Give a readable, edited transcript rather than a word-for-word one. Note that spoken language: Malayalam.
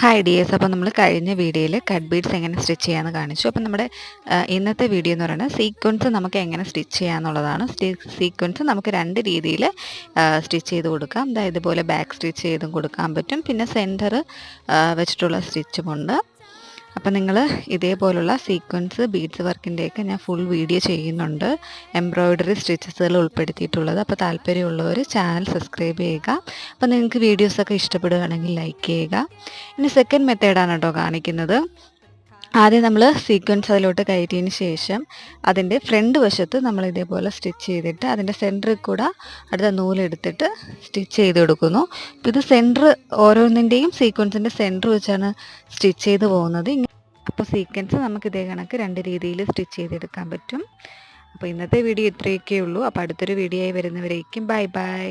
Hi dears. അപ്പോൾ നമ്മൾ കഴിഞ്ഞ വീഡിയോയിൽ കട്ട് ബീഡ്സ് എങ്ങനെ സ്റ്റിച്ച് ചെയ്യാമെന്ന് കാണിച്ചു. അപ്പോൾ നമ്മുടെ ഇന്നത്തെ വീഡിയോ എന്ന് പറയുന്നത് സീക്വൻസ് നമുക്ക് എങ്ങനെ സ്റ്റിച്ച് ചെയ്യാമെന്നുള്ളതാണ്. സീക്വൻസ് നമുക്ക് രണ്ട് രീതിയിൽ സ്റ്റിച്ച് ചെയ്ത് കൊടുക്കാം. അതായത് ഇതുപോലെ ബാക്ക് സ്റ്റിച്ച് ചെയ്തും കൊടുക്കാൻ പറ്റും, പിന്നെ സെൻറ്റർ വെച്ചിട്ടുള്ള സ്റ്റിച്ചുമുണ്ട്. അപ്പോൾ നിങ്ങൾ ഇതേപോലുള്ള സീക്വൻസ് ബീഡ്സ് വർക്കിൻ്റെയൊക്കെ ഞാൻ ഫുൾ വീഡിയോ ചെയ്യുന്നുണ്ട്, എംബ്രോയ്ഡറി സ്റ്റിച്ചസുകൾ ഉൾപ്പെടുത്തിയിട്ടുള്ളത്. അപ്പോൾ താല്പര്യമുള്ളവർ ചാനൽ സബ്സ്ക്രൈബ് ചെയ്യുക. അപ്പോൾ നിങ്ങൾക്ക് വീഡിയോസൊക്കെ ഇഷ്ടപ്പെടുകയാണെങ്കിൽ ലൈക്ക് ചെയ്യുക. ഇനി സെക്കൻഡ് മെത്തേഡാണ് കേട്ടോ കാണിക്കുന്നത്. ആദ്യം നമ്മൾ സീക്വൻസ് അതിലോട്ട് കയറ്റിയതിന് ശേഷം അതിൻ്റെ ഫ്രണ്ട് വശത്ത് നമ്മൾ ഇതേപോലെ സ്റ്റിച്ച് ചെയ്തിട്ട് അതിൻ്റെ സെൻറ്ററിൽ കൂടെ അടുത്ത നൂലെടുത്തിട്ട് സ്റ്റിച്ച് ചെയ്ത് കൊടുക്കുന്നു. അപ്പോൾ ഇത് സെൻറ്റർ ഓരോന്നിൻ്റെയും സീക്വൻസിൻ്റെ സെൻറ്റർ വെച്ചാണ് സ്റ്റിച്ച് ചെയ്ത് പോകുന്നത്. അപ്പോൾ സീക്വൻസ് നമുക്ക് ഇതേ കണക്ക് രണ്ട് രീതിയിൽ സ്റ്റിച്ച് ചെയ്തെടുക്കാൻ പറ്റും. അപ്പോൾ ഇന്നത്തെ വീഡിയോ ഇത്രയൊക്കെ ഉള്ളൂ. അപ്പോൾ അടുത്തൊരു വീഡിയോ ആയി വരുന്നവരേക്കും ബൈ ബൈ.